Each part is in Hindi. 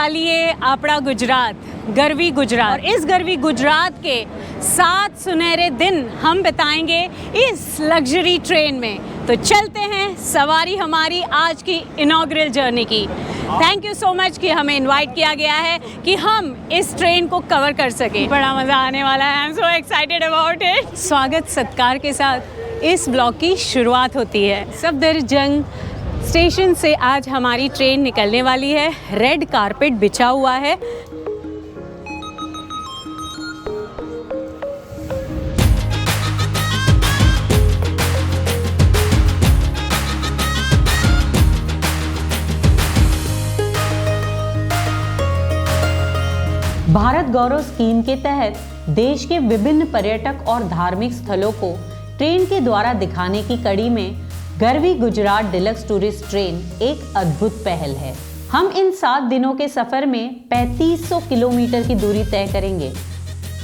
चालिए आपड़ा गुजरात, गरवी गुजरात। और इस गरवी गुजरात के 7 सुनहरे दिन हम बिताएंगे इस लग्जरी ट्रेन में। तो चलते हैं, सवारी हमारी आज की इनॉग्रल जर्नी की। थैंक यू सो मच कि हमें इनवाइट किया गया है कि हम इस ट्रेन को कवर कर सकें। बड़ा मज़ा आने वाला है, I am so excited about it. स्वागत सत्कार के साथ इस ब्लॉग की शुरुआत होती है। सफदरजंग स्टेशन से आज हमारी ट्रेन निकलने वाली है। रेड कारपेट बिछा हुआ है। भारत गौरव स्कीम के तहत देश के विभिन्न पर्यटक और धार्मिक स्थलों को ट्रेन के द्वारा दिखाने की कड़ी में Garvi Gujarat deluxe tourist train एक अद्भुत पहल है। हम इन 7 दिनों के सफर में 3500 किलोमीटर की दूरी तय करेंगे।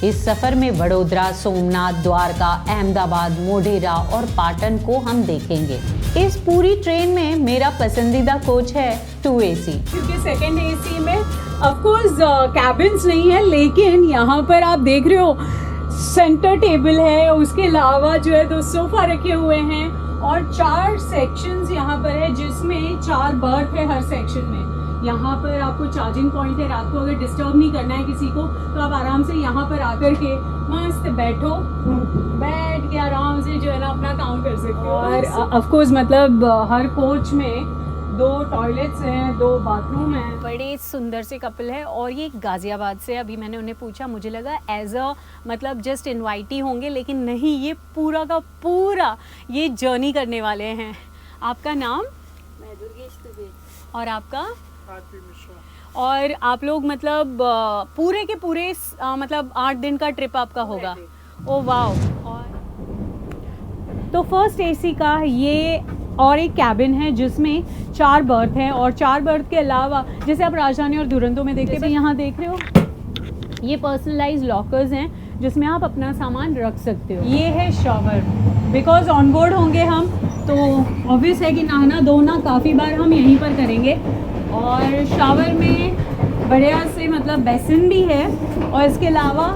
इस सफर में वडोदरा, सोमनाथ, द्वारका, अहमदाबाद, मोढेरा और पाटन को हम देखेंगे। इस पूरी ट्रेन में मेरा पसंदीदा कोच है 2AC, क्योंकि सेकंड AC में ऑफ कोर्स कैबिन्स नहीं है, लेकिन यहाँ पर आप देख रहे हो सेंटर टेबल है, उसके अलावा जो है 2 सोफा रखे हुए हैं और 4 सेक्शंस यहाँ पर है, जिसमें 4 बर्थ है हर सेक्शन में। यहाँ पर आपको चार्जिंग पॉइंट है, रात को अगर डिस्टर्ब नहीं करना है किसी को तो आप आराम से यहाँ पर आकर के मस्त बैठ के आराम से जो है ना अपना काम कर सकते हो। और ऑफ कोर्स मतलब हर कोच में 2 टॉयलेट्स हैं, 2 बाथरूम हैं। बड़े सुंदर से कपल है और ये गाज़ियाबाद से। अभी मैंने उन्हें पूछा, मुझे लगा एज अ मतलब जस्ट इनवाइटी होंगे, लेकिन नहीं, ये पूरा का पूरा ये जर्नी करने वाले हैं। आपका नाम? मैं दुर्गेश दुबे। और आपका? आरती मिश्रा। और आप लोग मतलब पूरे के पूरे मतलब 8 दिन का ट्रिप आपका होगा? Oh wow. और तो फर्स्ट AC का ये और एक कैबिन है जिसमें 4 बर्थ हैं और 4 बर्थ के अलावा जैसे आप राजधानी और दुरंतो में देखते हैं, यहाँ देख रहे हो ये पर्सनलाइज लॉकर्स हैं जिसमें आप अपना सामान रख सकते हो। ये है शॉवर, बिकॉज ऑन बोर्ड होंगे हम तो ऑब्वियस है कि नहाना धोना काफ़ी बार हम यहीं पर करेंगे। और शॉवर में बढ़िया से मतलब बेसिन भी है और इसके अलावा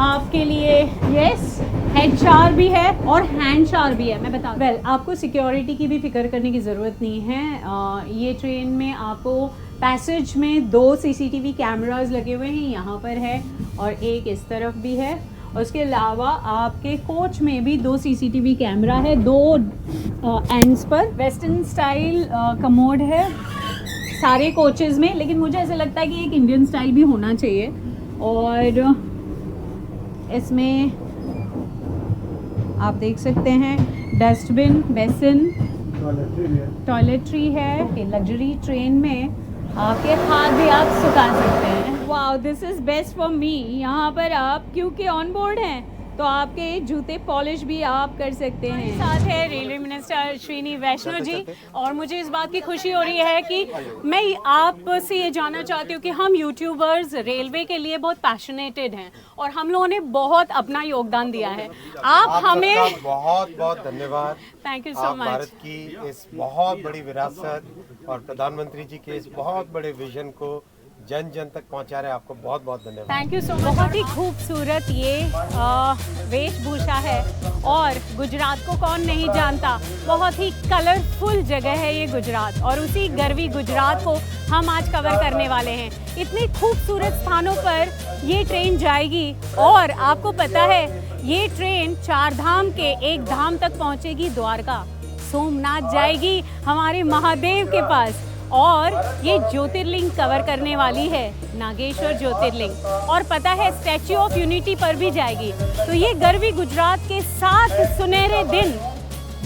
आपके लिए यस हेड शावर भी है और हैंड शावर भी है। मैं बता आपको सिक्योरिटी की भी फिक्र करने की ज़रूरत नहीं है। ये ट्रेन में आपको पैसेज में 2 CCTV कैमरास लगे हुए हैं, यहाँ पर है और एक इस तरफ भी है। और उसके अलावा आपके कोच में भी 2 CCTV कैमरा है, 2 एंड्स पर। वेस्टर्न स्टाइल कमोड है सारे कोचेज़ में, लेकिन मुझे ऐसा लगता है कि एक इंडियन स्टाइल भी होना चाहिए। और इसमें आप देख सकते हैं डस्टबिन, बेसिन, टॉयलेटरी है। लग्जरी ट्रेन में आपके हाथ भी आप सुखा सकते हैं। Wow, this is best for me. यहाँ पर आप क्योंकि ऑन बोर्ड हैं तो आपके जूते पॉलिश भी आप कर सकते हैं। साथ है रेलवे मिनिस्टर श्रीनी वैष्णो जी। और मुझे इस बात की खुशी हो रही है कि मैं आपसे ये जानना चाहती हूँ कि हम यूट्यूबर्स रेलवे के लिए बहुत पैशनेटेड हैं और हम लोगों ने बहुत अपना योगदान दिया है। आप हमें बहुत बहुत धन्यवाद। Thank you so much. Bharat की इस बहुत बड़ी विरासत और प्रधानमंत्री जी के इस बहुत बड़े विजन को जन जन तक पहुंचा रहे, आपको बहुत बहुत धन्यवाद। Thank you so much. बहुत ही खूबसूरत ये वेशभूषा है और गुजरात को कौन नहीं जानता। बहुत ही कलरफुल जगह है ये गुजरात और उसी गरवी गुजरात को हम आज कवर करने वाले हैं। इतने खूबसूरत स्थानों पर ये ट्रेन जाएगी और आपको पता है ये ट्रेन 4 धाम के एक धाम तक पहुंचेगी, द्वारका। सोमनाथ जाएगी हमारे महादेव के पास और ये ज्योतिर्लिंग कवर करने वाली है, नागेश्वर ज्योतिर्लिंग। और पता है स्टैच्यू ऑफ यूनिटी पर भी जाएगी। तो ये गरवी गुजरात के 7 सुनहरे दिन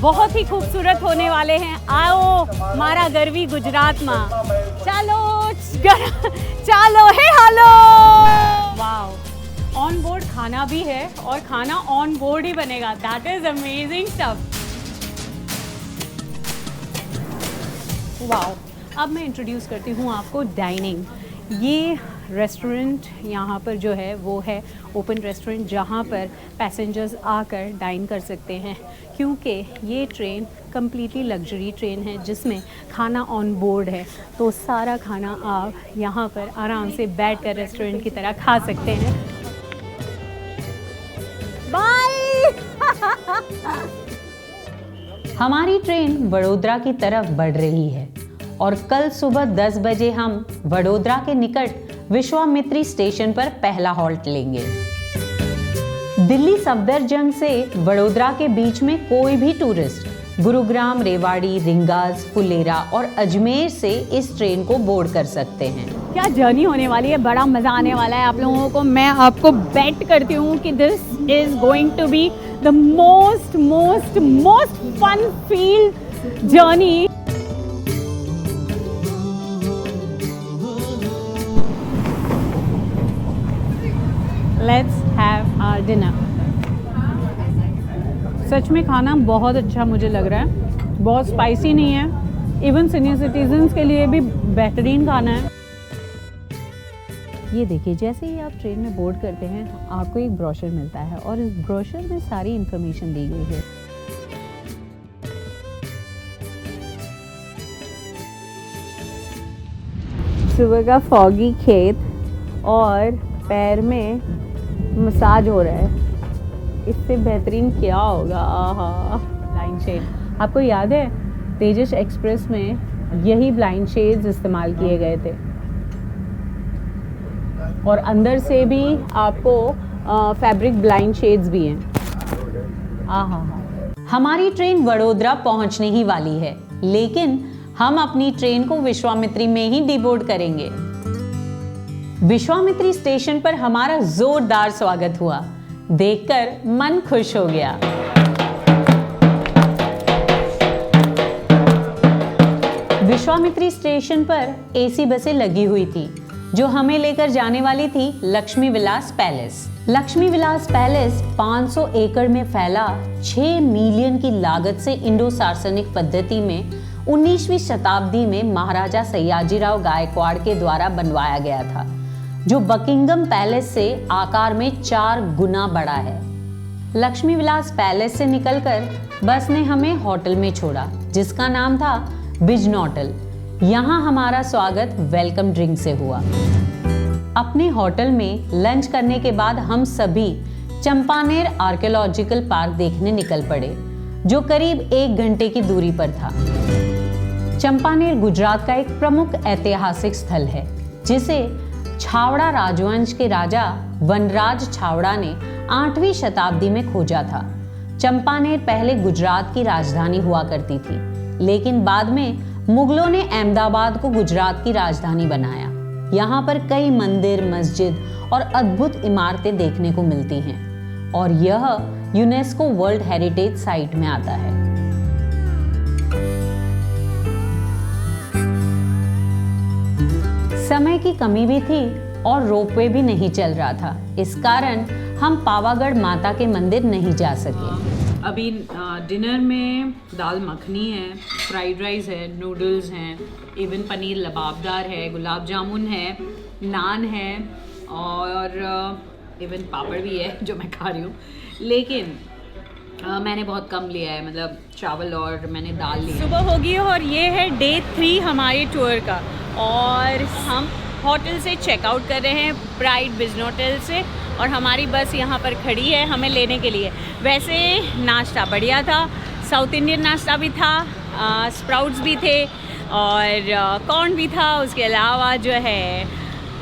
बहुत ही खूबसूरत होने वाले हैं। आओ मारा गरवी गुजरात माँ, चलो चलो हे हेलो। वाओ, ऑन बोर्ड खाना भी है और खाना ऑन बोर्ड ही बनेगा। That is amazing stuff. Wow, अब मैं इंट्रोड्यूस करती हूँ आपको डाइनिंग। ये रेस्टोरेंट यहाँ पर जो है वो है ओपन रेस्टोरेंट, जहाँ पर पैसेंजर्स आकर डाइन कर सकते हैं, क्योंकि ये ट्रेन कम्प्लीटली लग्जरी ट्रेन है जिसमें खाना ऑन बोर्ड है। तो सारा खाना आप यहाँ पर आराम से बैठकर रेस्टोरेंट की तरह खा सकते हैं। बाय। हमारी ट्रेन वडोदरा की तरफ बढ़ रही है और कल सुबह 10 बजे हम वडोदरा के निकट विश्वामित्री स्टेशन पर पहला हॉल्ट लेंगे। दिल्ली सफदरजंग से वडोदरा के बीच में कोई भी टूरिस्ट गुरुग्राम, रेवाड़ी, रिंगास, फुलेरा और अजमेर से इस ट्रेन को बोर्ड कर सकते हैं। क्या जर्नी होने वाली है, बड़ा मज़ा आने वाला है आप लोगों को। मैं आपको बेट करती हूँ कि this is going to be the most most most fun filled journey. Let's have our dinner. सच में खाना बहुत अच्छा मुझे लग रहा है, बहुत स्पाइसी नहीं है, इवन सीनियर सिटीजन्स के लिए भी बेहतरीन खाना है। ये देखिए, जैसे ही आप ट्रेन में बोर्ड करते हैं आपको एक ब्रोशर मिलता है और इस ब्रोशर में सारी इंफॉर्मेशन दी गई है। सुबह का फॉगी खेत और पैर में मसाज हो रहा है, इससे बेहतरीन क्या होगा। आहा, ब्लाइंड शेड। आपको याद है तेजस एक्सप्रेस में यही ब्लाइंड शेड्स इस्तेमाल किए गए थे और अंदर से भी आपको फैब्रिक ब्लाइंड शेड्स भी हैं। आहा, हमारी ट्रेन वडोदरा पहुंचने ही वाली है, लेकिन हम अपनी ट्रेन को विश्वामित्री में ही डिबोर्ड करेंगे। विश्वामित्री स्टेशन पर हमारा जोरदार स्वागत हुआ, देखकर मन खुश हो गया। विश्वामित्री स्टेशन पर एसी बसें लगी हुई थी जो हमें लेकर जाने वाली थी लक्ष्मी विलास पैलेस। लक्ष्मी विलास पैलेस 500 एकड़ में फैला 6 मिलियन की लागत से इंडो सार्वजनिक पद्धति में 19वीं शताब्दी में महाराजा सयाजीराव गायकवाड़ के द्वारा बनवाया गया था, जो बकिंगम पैलेस से आकार में 4 गुना बड़ा है। लक्ष्मी विलास पैलेस से निकलकर बस ने हमें होटल में छोड़ा, जिसका नाम था बिजनोटल। यहाँ हमारा स्वागत वेलकम ड्रिंक से हुआ। अपने होटल में लंच करने के बाद हम सभी चंपानेर आर्कियोलॉजिकल पार्क देखने निकल पड़े, जो करीब 1 घंटे की दूरी पर था। चंपानेर गुजरात का एक प्रमुख ऐतिहासिक स्थल है, जिसे छावड़ा राजवंश के राजा वनराज छावड़ा ने 8वीं शताब्दी में खोजा था। चंपानेर पहले गुजरात की राजधानी हुआ करती थी, लेकिन बाद में मुगलों ने अहमदाबाद को गुजरात की राजधानी बनाया। यहाँ पर कई मंदिर, मस्जिद और अद्भुत इमारतें देखने को मिलती हैं और यह यूनेस्को वर्ल्ड हेरिटेज साइट में आता है। समय की कमी भी थी और रोपवे भी नहीं चल रहा था, इस कारण हम पावागढ़ माता के मंदिर नहीं जा सके। अभी डिनर में दाल मखनी है, फ्राइड राइस है, नूडल्स हैं, इवन पनीर लबाबदार है, गुलाब जामुन है, नान है और इवन पापड़ भी है जो मैं खा रही हूँ। लेकिन मैंने बहुत कम लिया है, मतलब चावल और मैंने दाल ली। सुबह होगी और ये है डे 3 हमारे टूर का और हम होटल से चेकआउट कर रहे हैं, प्राइड बिजनोटल से, और हमारी बस यहाँ पर खड़ी है हमें लेने के लिए। वैसे नाश्ता बढ़िया था, साउथ इंडियन नाश्ता भी था, स्प्राउट्स भी थे और कॉर्न भी था। उसके अलावा जो है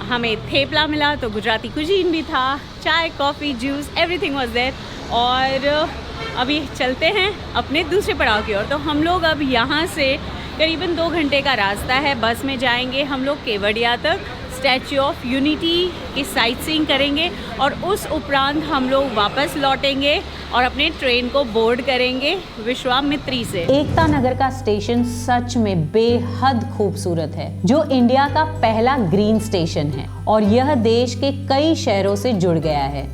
हमें थेपला मिला, तो गुजराती कुजीन भी था, चाय, coffee, juice, everything was there. और अभी चलते हैं अपने दूसरे पड़ाव की ओर। तो हम लोग अब यहाँ से करीबन 2 घंटे का रास्ता है, बस में जाएंगे हम लोग केवड़िया तक, स्टैच्यू ऑफ यूनिटी की साइट सीइंग करेंगे और उस उपरांत हम लोग वापस लौटेंगे और अपने ट्रेन को बोर्ड करेंगे विश्वामित्री से। एकता नगर का स्टेशन सच में बेहद खूबसूरत है, जो इंडिया का पहला ग्रीन स्टेशन है और यह देश के कई शहरों से जुड़ गया है।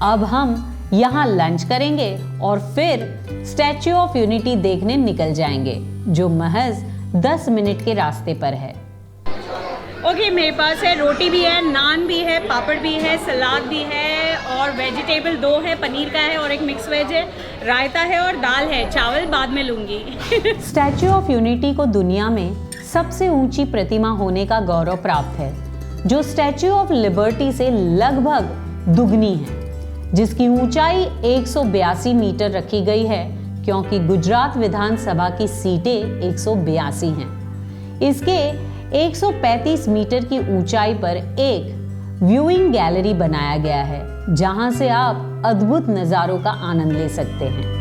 अब हम यहाँ लंच करेंगे और फिर स्टैच्यू ऑफ यूनिटी देखने निकल जाएंगे, जो महज 10 मिनट के रास्ते पर है। ओके, मेरे पास है रोटी भी है, नान भी है, पापड़ भी है, सलाद भी है और वेजिटेबल 2 है, पनीर का है और एक मिक्स वेज है, रायता है और दाल है। चावल बाद में लूँगी। स्टैच्यू ऑफ यूनिटी को दुनिया में सबसे ऊंची प्रतिमा होने का गौरव प्राप्त है, जो स्टैच्यू ऑफ लिबर्टी से लगभग दुगनी है, जिसकी ऊंचाई 182 मीटर रखी गई है, क्योंकि गुजरात विधानसभा की सीटें 182 हैं। इसके 135 मीटर की ऊंचाई पर एक व्यूइंग गैलरी बनाया गया है, जहां से आप अद्भुत नजारों का आनंद ले सकते हैं।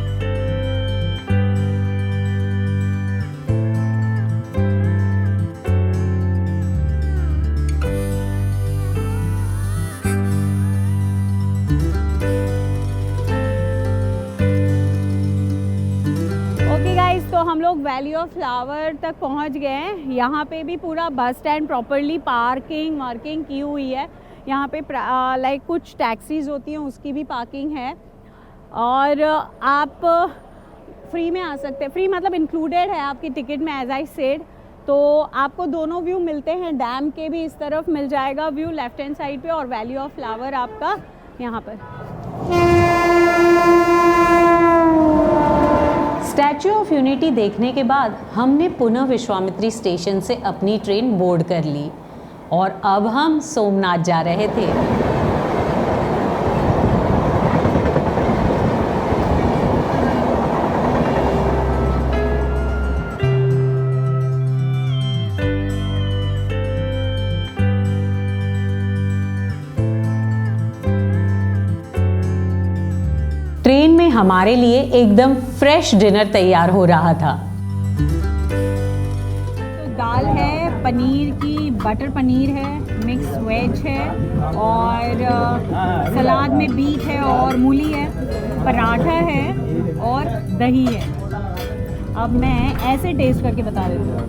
तो हम लोग वैली ऑफ फ्लावर तक पहुंच गए हैं। यहाँ पे भी पूरा बस स्टैंड प्रॉपर्ली पार्किंग की हुई है। यहाँ पे लाइक कुछ टैक्सीज होती हैं, उसकी भी पार्किंग है और आप फ्री में आ सकते हैं। फ्री मतलब इंक्लूडेड है आपकी टिकट में, एज आई सेड। तो आपको दोनों व्यू मिलते हैं, डैम के भी इस तरफ मिल जाएगा व्यू लेफ्ट हैंड साइड पे और वैली ऑफ फ्लावर आपका यहाँ पर। स्टैच्यू ऑफ यूनिटी देखने के बाद हमने पुनः विश्वामित्री स्टेशन से अपनी ट्रेन बोर्ड कर ली और अब हम सोमनाथ जा रहे थे। ट्रेन में हमारे लिए एकदम फ्रेश डिनर तैयार हो रहा था। तो दाल है, पनीर की बटर पनीर है, मिक्स वेज है और सलाद में बीट है और मूली है, पराठा है और दही है। अब मैं ऐसे टेस्ट करके बता देती हूँ।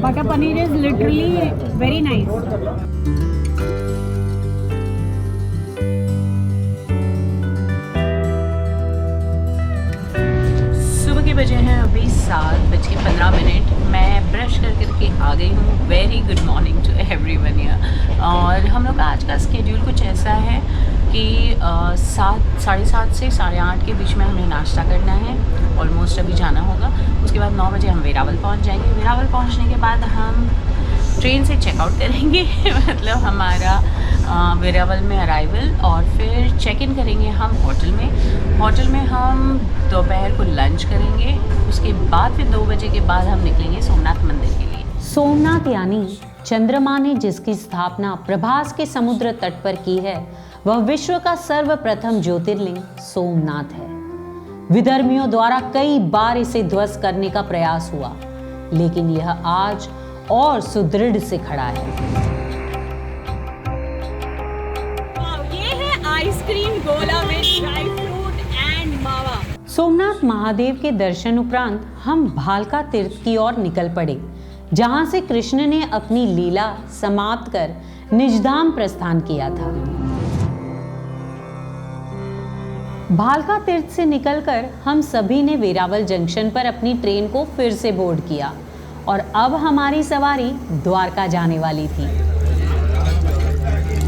Butter paneer is literally very nice. बजे हैं अभी 7:15। मैं ब्रश करके आ गई हूँ। Very good morning to everyone here. और हम लोग का आज का स्केड्यूल कुछ ऐसा है कि 7, 7:30 से 8:30 के बीच में हमें नाश्ता करना है, ऑलमोस्ट अभी जाना होगा। उसके बाद 9 बजे हम वेरावल पहुँच जाएंगे। वेरावल पहुँचने के बाद हम ट्रेन से चेकआउट करेंगे मतलब हमारा वेरावल में अराइवल, और फिर चेक इन करेंगे हम होटल में हम दोपहर को लंच करेंगे। उसके बाद फिर 2 बजे के बाद हम निकलेंगे सोमनाथ मंदिर के लिए। सोमनाथ यानी चंद्रमा ने जिसकी स्थापना प्रभास के समुद्र तट पर की है, वह विश्व का सर्वप्रथम ज्योतिर्लिंग सोमनाथ है। विधर्मियों द्वारा कई बार इसे ध्वस्त करने का प्रयास हुआ, लेकिन यह आज और सुदृढ़ से खड़ा है। ये है आइसक्रीम गोला विद ड्राई फ्रूट एंड मावा। सोमनाथ महादेव के दर्शन उपरांत हम भालका तीर्थ की ओर निकल पड़े, जहां से कृष्ण ने अपनी लीला समाप्त कर निजधाम प्रस्थान किया था। भालका तीर्थ से निकलकर हम सभी ने वेरावल जंक्शन पर अपनी ट्रेन को फिर से बोर्ड किया और अब हमारी सवारी द्वारका जाने वाली थी।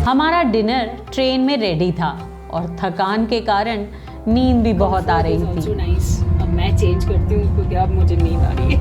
हमारा डिनर ट्रेन में रेडी था और थकान के कारण नींद भी बहुत आ रही थी। नाइस। अब मैं चेंज करती हूँ क्योंकि अब मुझे नींद आ रही है।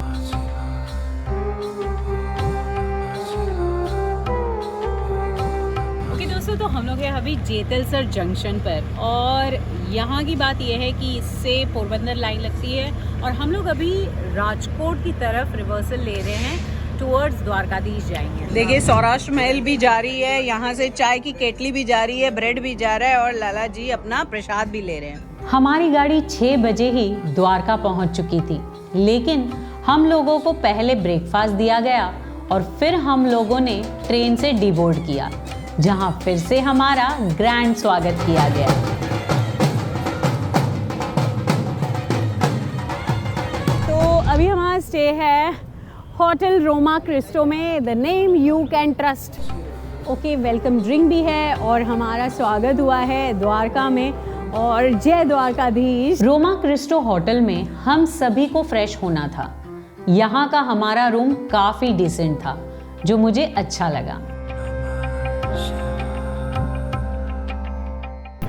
ओके दोस्तों, तो हम लोग हैं अभी जेतलसर जंक्शन पर और यहाँ की बात यह है कि इससे पोरबंदर लाइन लगती है और हम लोग अभी राजकोट की तरफ रिवर्सल ले रहे हैं, टुवर्ड्स द्वारकाधीश जाएंगे। देखिए, सौराष्ट्र महल भी जा रही है, यहाँ से चाय की केटली भी जा रही है, ब्रेड भी जा रहा है और लाला जी अपना प्रसाद भी ले रहे हैं। हमारी गाड़ी 6 बजे ही द्वारका पहुंच चुकी थी, लेकिन हम लोगों को पहले ब्रेकफास्ट दिया गया और फिर हम लोगों ने ट्रेन से डीबोर्ड किया, जहां फिर से हमारा ग्रैंड स्वागत किया गया। तो अभी हमारा स्टे है होटल रोमा क्रिस्टो में, the name you can trust. Okay, welcome drink भी है और हमारा स्वागत हुआ है द्वारका में और जय द्वारकाधीश। रोमा क्रिस्टो होटल में हम सभी को फ्रेश होना था, यहाँ का हमारा रूम काफ़ी डिसेंट था, जो मुझे अच्छा लगा।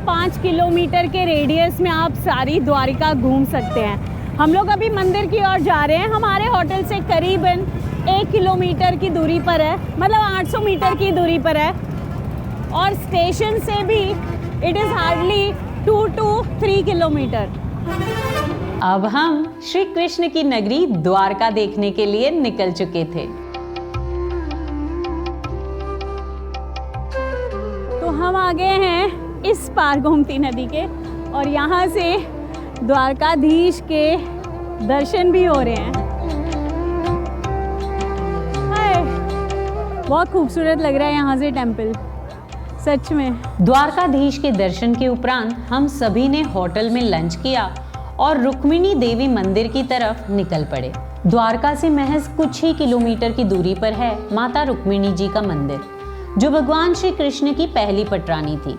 5 किलोमीटर के रेडियस में आप सारी द्वारिका घूम सकते हैं। हम लोग अभी मंदिर की ओर जा रहे हैं। हमारे होटल से करीबन 1 किलोमीटर की दूरी पर है, मतलब 800 मीटर की दूरी पर है, और स्टेशन से भी it is hardly 2 to 3 kilometre. अब हम श्री कृष्ण की नगरी द्वारका देखने के लिए निकल चुके थे। तो हम आ गए हैं इस पार गोमती नदी के, और यहाँ से द्वारकाधीश के दर्शन भी हो रहे हैं। हाय, बहुत खूबसूरत लग रहा है यहाँ से टेम्पल, सच में। द्वारकाधीश के दर्शन के उपरांत हम सभी ने होटल में लंच किया और रुक्मिणी देवी मंदिर की तरफ निकल पड़े। द्वारका से महज कुछ ही किलोमीटर की दूरी पर है माता रुक्मिणी जी का मंदिर, जो भगवान श्री कृष्ण की पहली पटरानी थी।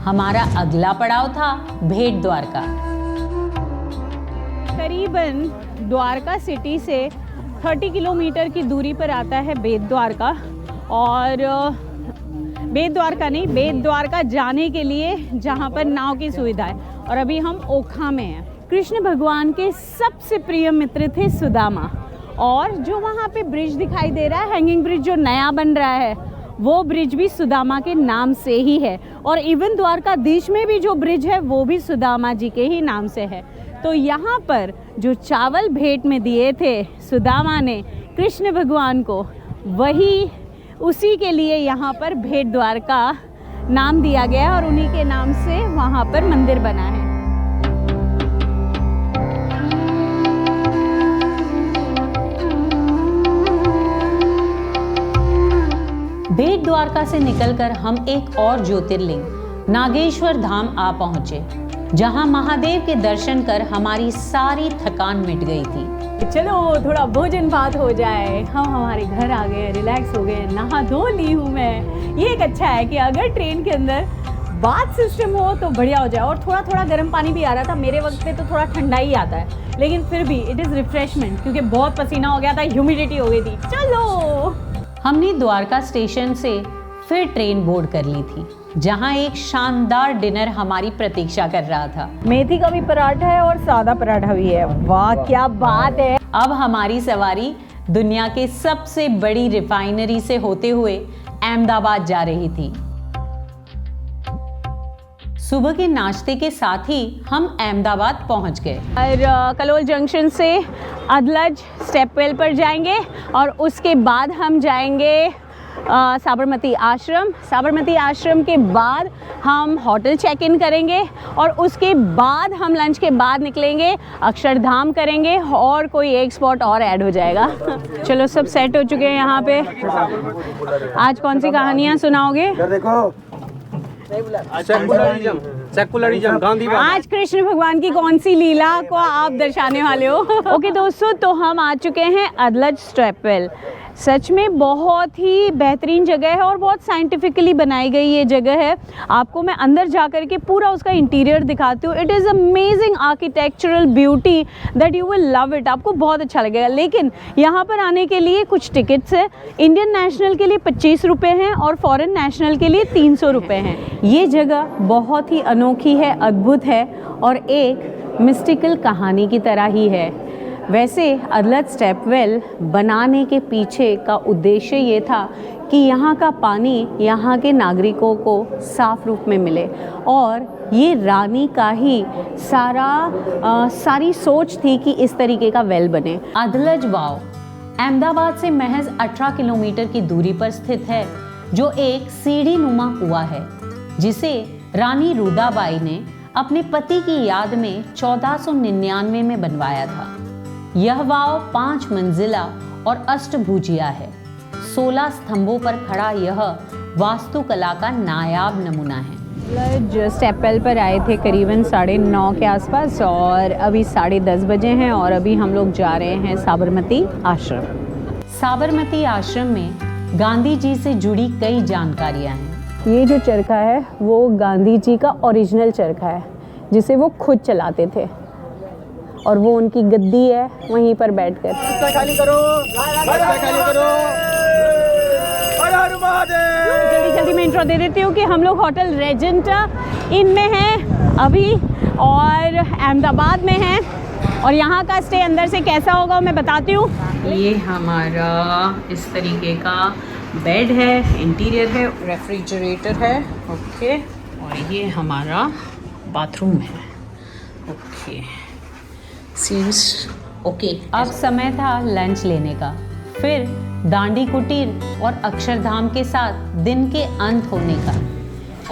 हमारा अगला पड़ाव था भेट द्वारका। करीबन द्वारका सिटी से 30 किलोमीटर की दूरी पर आता है बेट द्वारका, और बेट द्वारका नहीं, बेट द्वारका जाने के लिए जहाँ पर नाव की सुविधा है। और अभी हम ओखा में हैं। कृष्ण भगवान के सबसे प्रिय मित्र थे सुदामा, और जो वहाँ पे ब्रिज दिखाई दे रहा है, हैंगिंग ब्रिज जो नया बन रहा है, वो ब्रिज भी सुदामा के नाम से ही है। और इवन द्वारकाधीश में भी जो ब्रिज है वो भी सुदामा जी के ही नाम से है। तो यहाँ पर जो चावल भेंट में दिए थे सुदामा ने कृष्ण भगवान को, वही उसी के लिए यहाँ पर भेट द्वारका नाम दिया गया, और उन्हीं के नाम से वहाँ पर मंदिर बना है। भेट द्वारका से निकलकर हम एक और ज्योतिर्लिंग नागेश्वर धाम आ पहुंचे, जहां महादेव के दर्शन कर हमारी सारी थकान मिट गई थी। चलो थोड़ा भोजन भात हो जाए। हम हमारे घर आ गए, रिलैक्स हो गए, नहा धो ली हूँ मैं। ये एक अच्छा है कि अगर ट्रेन के अंदर बाथ सिस्टम हो तो बढ़िया हो जाए। और थोड़ा थोड़ा गर्म पानी भी आ रहा था, मेरे वक्त पे तो थोड़ा ठंडा ही आता है, लेकिन फिर भी इट इज़ रिफ्रेशमेंट, क्योंकि बहुत पसीना हो गया था, ह्यूमिडिटी हो गई थी। चलो, हमने द्वारका स्टेशन से फिर ट्रेन बोर्ड कर ली थी, जहां एक शानदार डिनर हमारी प्रतीक्षा कर रहा था। मेथी का भी पराठा है और सादा पराठा भी है। वाह क्या बात है। अब हमारी सवारी दुनिया के सबसे बड़ी रिफाइनरी से होते हुए अहमदाबाद जा रही थी। सुबह के नाश्ते के साथ ही हम अहमदाबाद पहुंच गए और कलोल जंक्शन से अदलज स्टेपवेल पर जाएंगे, और उसके बाद हम जाएंगे साबरमती आश्रम। साबरमती आश्रम के बाद हम होटल चेक इन करेंगे, और उसके बाद हम लंच के बाद निकलेंगे, अक्षरधाम करेंगे, और कोई एक स्पॉट और ऐड हो जाएगा। चलो, सब सेट हो चुके हैं यहाँ पे। आज कौन सी कहानियाँ सुनाओगे? आज कृष्ण भगवान की कौन सी लीला को आप दर्शाने वाले हो? ओके दोस्तों, तो हम आ चुके हैं अदलज स्टेपवेल। सच में बहुत ही बेहतरीन जगह है और बहुत साइंटिफिकली बनाई गई ये जगह है। आपको मैं अंदर जा कर के पूरा उसका इंटीरियर दिखाती हूँ। It is amazing architectural beauty that you will love it. आपको बहुत अच्छा लगेगा। लेकिन यहाँ पर आने के लिए कुछ टिकट्स है। इंडियन नेशनल के लिए 25 रुपये हैं और फॉरेन नेशनल के लिए 300 रुपये हैं। ये जगह बहुत ही अनोखी है, अद्भुत है, और एक मिस्टिकल कहानी की तरह ही है। वैसे अदलज स्टेपवेल बनाने के पीछे का उद्देश्य ये था कि यहाँ का पानी यहाँ के नागरिकों को साफ रूप में मिले, और ये रानी का ही सारी सोच थी कि इस तरीके का वेल बने। अदलज वाव अहमदाबाद से महज 18 किलोमीटर की दूरी पर स्थित है, जो एक सीढ़ी नुमा कुआं है, जिसे रानी रुदाबाई ने अपने पति की याद में 1499 में बनवाया था। यह वाव 5 मंजिला और अष्टभुजिया है। 16 स्तंभों पर खड़ा यह वास्तुकला का नायाब नमूना है। अदलज स्टेपवेल पर आए थे करीबन 9:30 के आसपास, और अभी 10:30 बजे हैं, और अभी हम लोग जा रहे हैं साबरमती आश्रम। साबरमती आश्रम में गांधी जी से जुड़ी कई जानकारियां हैं। ये जो चरखा है वो गांधी जी का ओरिजिनल चरखा है, जिसे वो खुद चलाते थे। और वो उनकी गद्दी है वहीं पर बैठकर। खाली करो, खाली करो। जल्दी जल्दी मैं इंट्रो दे देती हूँ कि हम लोग होटल रेजेंट इन में हैं अभी और अहमदाबाद में हैं और यहाँ का स्टे अंदर से कैसा होगा मैं बताती हूँ। ये हमारा इस तरीके का बेड है, इंटीरियर है, रेफ्रिजरेटर है, ओके, और ये हमारा बाथरूम है, ओके, सीम्स ओके। अब समय था लंच लेने का, फिर दांडी कुटीर और अक्षरधाम के साथ दिन के अंत होने का।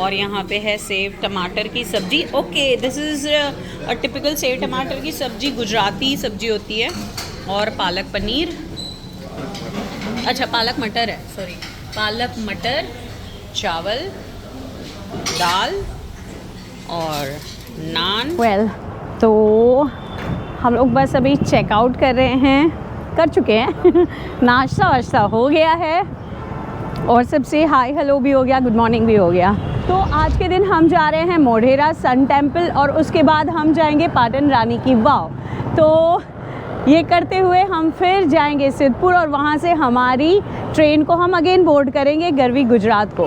और यहाँ पे है सेव टमाटर की सब्जी, okay, this is a typical save टमाटर की सब्जी, गुजराती सब्जी होती है, और पालक पनीर, अच्छा पालक मटर है, सॉरी, पालक मटर, चावल, दाल और नान। वेल तो हम लोग बस अभी चेकआउट कर रहे हैं, कर चुके हैं नाश्ता वाश्ता हो गया है और सबसे हाय हेलो भी हो गया, गुड मॉर्निंग भी हो गया। तो आज के दिन हम जा रहे हैं मोढेरा सन टेम्पल और उसके बाद हम जाएंगे पाटन रानी की वाव। तो ये करते हुए हम फिर जाएंगे सिद्धपुर और वहाँ से हमारी ट्रेन को हम अगेन बोर्ड करेंगे गरवी गुजरात को।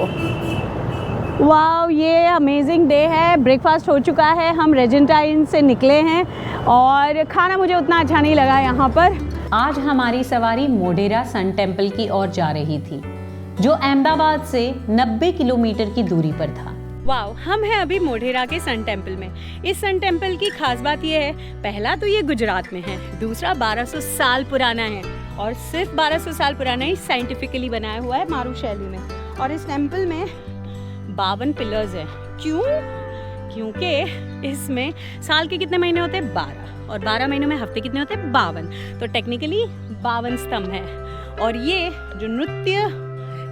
वाव, ये अमेजिंग डे है। ब्रेकफास्ट हो चुका है, हम रेजेंटा इन से निकले हैं और खाना मुझे उतना अच्छा नहीं लगा यहाँ पर। आज हमारी सवारी मोढेरा सन टेम्पल की ओर जा रही थी, जो अहमदाबाद से 90 किलोमीटर की दूरी पर था। वाओ, हम हैं अभी मोढेरा के सन टेम्पल में। इस सन टेम्पल की खास बात यह है, पहला तो ये गुजरात में है, दूसरा 1200 साल पुराना है और सिर्फ 1200 साल पुराना ही साइंटिफिकली बनाया हुआ है मारू शैली में। और इस टेम्पल में 52 पिलर्स हैं। क्यों? क्योंकि इसमें साल के कितने महीने होते हैं? 12, और 12 महीनों में हफ्ते कितने होते हैं? 52। तो टेक्निकली 52 स्तंभ है और ये जो नृत्य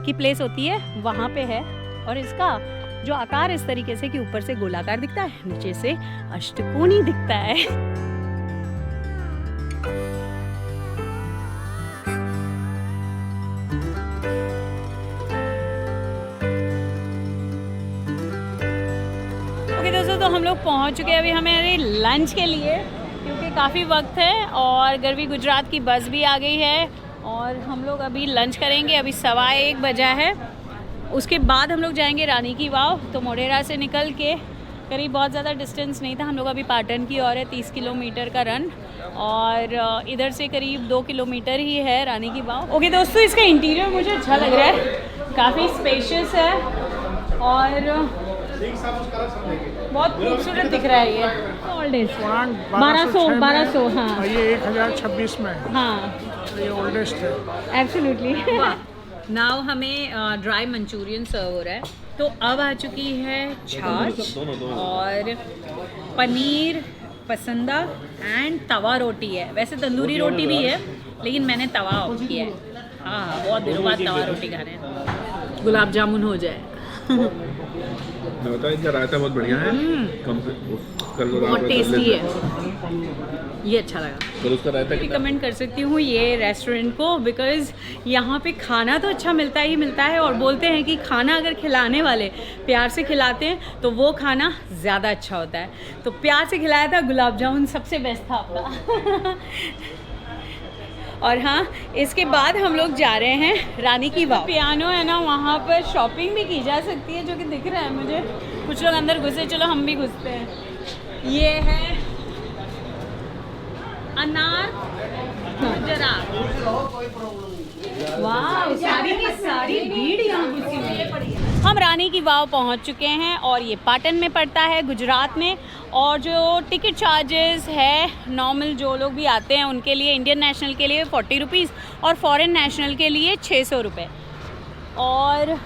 की प्लेस होती है वहाँ पे है। और इसका जो आकार इस तरीके से कि ऊपर से गोलाकार दिखता है, नीचे से अष्टकोणी दिखता है। ओके दोस्तों, तो हम लोग पहुँच चुके हैं अभी हमारे लंच के लिए, क्योंकि काफ़ी वक्त है और गरवी गुजरात की बस भी आ गई है और हम लोग अभी लंच करेंगे। अभी 1:15 बजा है। उसके बाद हम लोग जाएंगे रानी की वाव। तो मोढेरा से निकल के करीब बहुत ज़्यादा डिस्टेंस नहीं था, हम लोग अभी पाटन की ओर है, 30 किलोमीटर का रन, और इधर से करीब 2 किलोमीटर ही है रानी की वाव। ओके दोस्तों, इसका इंटीरियर मुझे अच्छा लग रहा है, काफ़ी स्पेशियस है और बहुत खूबसूरत दिख रहा है। ये ओल्ड एज 1200 हाँ, ये 1026 में है, हाँ ये ओल्डेस्ट है। एब्सोल्युटली। नाउ हमें ड्राई मंचूरियन सर्व हो रहा है। तो अब आ चुकी है छाछ और पनीर पसंदा एंड तवा रोटी है। वैसे तंदूरी रोटी भी है लेकिन मैंने तवा ऑप्ट किया है। हाँ, बहुत दिनों बाद तवा रोटी खा रहे हैं। गुलाब जामुन हो जाए। मैं बताऊं, इनका रायता बहुत बढ़िया है, कम से बहुत टेस्टी है, ये अच्छा लगा। कल उसका रायता रिकमेंड कर सकती हूँ ये रेस्टोरेंट को, बिकॉज़ यहाँ पे खाना तो अच्छा मिलता ही मिलता है और बोलते हैं कि खाना अगर खिलाने वाले प्यार से खिलाते हैं तो वो खाना ज़्यादा अच्छा होता है। तो प्यार से खिलाया था, गुलाब जामुन सबसे बेस्ट था आपका। और हाँ, इसके बाद हम लोग जा रहे हैं रानी की वाव। पियानो है ना, वहाँ पर शॉपिंग भी की जा सकती है, जो कि दिख रहा है मुझे। कुछ लोग अंदर घुसे, चलो हम भी घुसते हैं। ये है अनार गुजरात। वाह, सारी की सारी भीड़ यहाँ घुसी हुई है। हम रानी की वाव पहुँच चुके हैं और ये पाटन में पड़ता है, गुजरात में। और जो टिकट चार्जेस है, नॉर्मल जो लोग भी आते हैं उनके लिए, इंडियन नेशनल के लिए 40 रुपीज़ और फॉरेन नेशनल के लिए 600 रुपये। और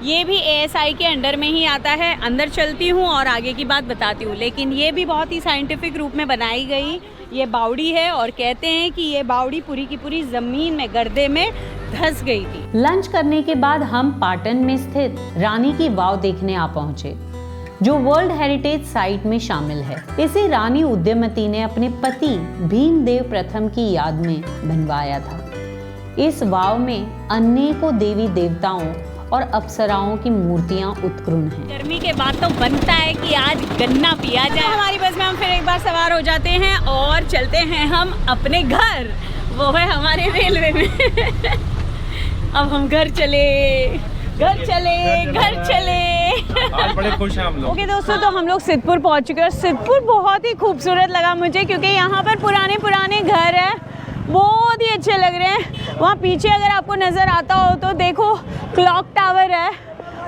ये भी ASI के अंडर में ही आता है। अंदर चलती हूँ और आगे की बात बताती हूँ। लेकिन ये भी बहुत ही साइंटिफिक रूप में बनाई गई ये बावड़ी है और कहते हैं कि ये बावड़ी पूरी की पूरी ज़मीन में, गर्दे में धंस गई थी। लंच करने के बाद हम पाटन में स्थित रानी की वाव देखने आ पहुंचे, जो वर्ल्ड हेरिटेज साइट में शामिल है। इसे रानी उद्यमती ने अपने पति भीमदेव प्रथम की याद में बनवाया था। इस वाव में अनेकों देवी देवताओं और अप्सराओं की मूर्तियां उत्कीर्ण हैं। गर्मी के बाद तो बनता है कि आज गन्ना पिया जाए। हमारी बस में हम फिर एक बार सवार हो जाते हैं और चलते हैं हम अपने घर, वो है हमारे रेलवे में। अब हम घर चले। आज बड़े खुश हैं हम लोग। ओके दोस्तों, तो हम लोग सिद्धपुर पहुंच चुके हैं। सिद्धपुर बहुत ही खूबसूरत लगा मुझे, क्योंकि यहाँ पर पुराने घर हैं, बहुत ही अच्छे लग रहे हैं। वहाँ पीछे अगर आपको नज़र आता हो तो देखो क्लॉक टावर है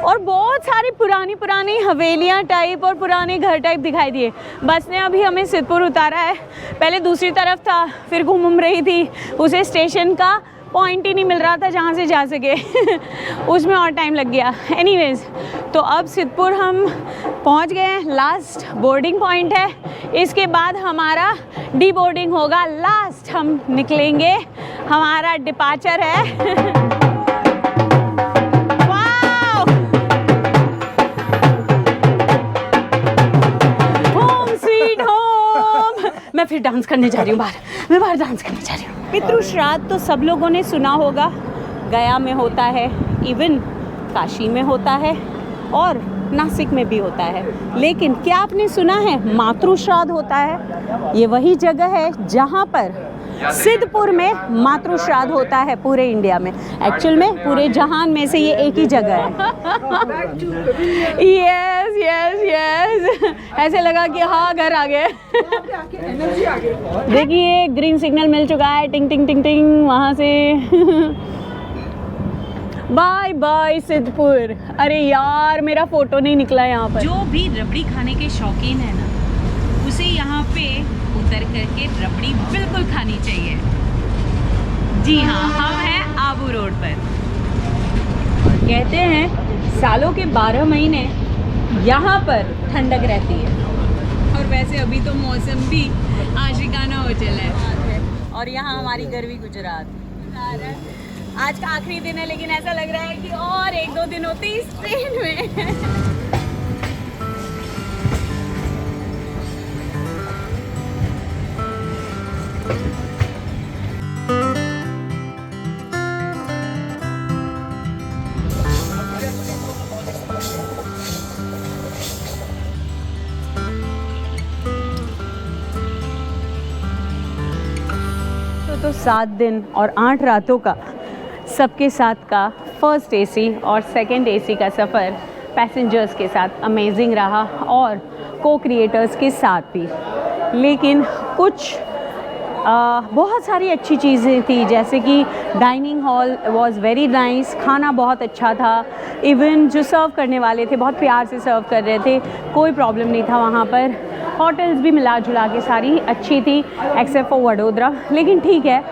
और बहुत सारी पुरानी हवेलियाँ टाइप और पुराने घर टाइप दिखाई दिए। बस ने अभी हमें सिद्धपुर उतारा है, पहले दूसरी तरफ था, फिर घूम रही थी, उसे स्टेशन का पॉइंट ही नहीं मिल रहा था जहाँ से जा सके। उसमें और टाइम लग गया। एनीवेज, तो अब सिद्धपुर हम पहुँच गए हैं, लास्ट बोर्डिंग पॉइंट है। इसके बाद हमारा डी बोर्डिंग होगा, लास्ट हम निकलेंगे, हमारा डिपार्चर है। मैं फिर डांस करने जा रही हूँ मैं बाहर डांस करने जा रही हूँ। पितृ श्राद्ध तो सब लोगों ने सुना होगा, गया में होता है, इवन काशी में होता है और नासिक में भी होता है। लेकिन क्या आपने सुना है मातृ श्राद्ध होता है? ये वही जगह है जहाँ पर सिद्धपुर में मातृ श्राद्ध होता है पूरे इंडिया में। एक्चुअल में पूरे जहान में से ये एक ही जगह है। यस, ऐसे लगा कि हाँ घर आ गए। देखिए ग्रीन सिग्नल मिल चुका है, टिंग टिंग टिंग टिंग वहाँ से। Bye bye Siddhpur. अरे यार मेरा फोटो नहीं निकला यहाँ पर। जो भी रबड़ी खाने के शौकीन है ना, उसे यहाँ पे उतर करके रबड़ी बिल्कुल खानी चाहिए। जी हाँ, हम हैं आबू रोड पर। कहते हैं सालों के 12 महीने यहाँ पर ठंडक रहती है। और वैसे अभी तो मौसम भी आशिकाना हो चला है। और यहाँ हमारी गर्वी गुजरात। आज का आखिरी दिन है, लेकिन ऐसा लग रहा है कि और 1-2 दिन होते इस ट्रेन में। तो 7 दिन और 8 रातों का सबके साथ का फर्स्ट एसी और सेकंड एसी का सफ़र पैसेंजर्स के साथ अमेजिंग रहा और को क्रिएटर्स के साथ भी। लेकिन कुछ बहुत सारी अच्छी चीज़ें थी, जैसे कि dining hall was very nice, खाना बहुत अच्छा था, इवन जो सर्व करने वाले थे बहुत प्यार से सर्व कर रहे थे, कोई प्रॉब्लम नहीं था वहाँ पर। होटल्स भी मिला जुला के सारी अच्छी थी एक्सेप्ट फॉर वडोदरा, लेकिन ठीक है।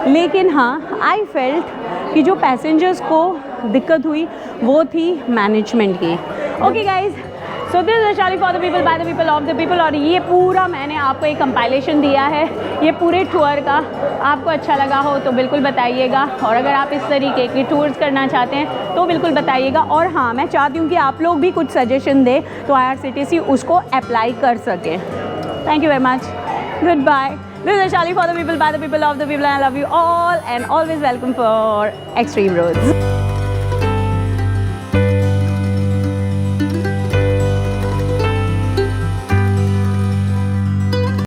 लेकिन हाँ, आई फेल्ट कि जो पैसेंजर्स को दिक्कत हुई वो थी मैनेजमेंट की। Okay guys, so this is Vaishali for the people by the people of the people. और ये पूरा मैंने आपको एक कंपाइलेशन दिया है ये पूरे टूर का। आपको अच्छा लगा हो तो बिल्कुल बताइएगा, और अगर आप इस तरीके के टूर्स करना चाहते हैं तो बिल्कुल बताइएगा। और हाँ, मैं चाहती हूँ कि आप लोग भी कुछ सजेशन दें तो IRCTC उसको अप्लाई कर सके। Thank you very much, good bye. This is Vaishali for the people, by the people, of the people, and I love you all and always welcome for Extreme Roads.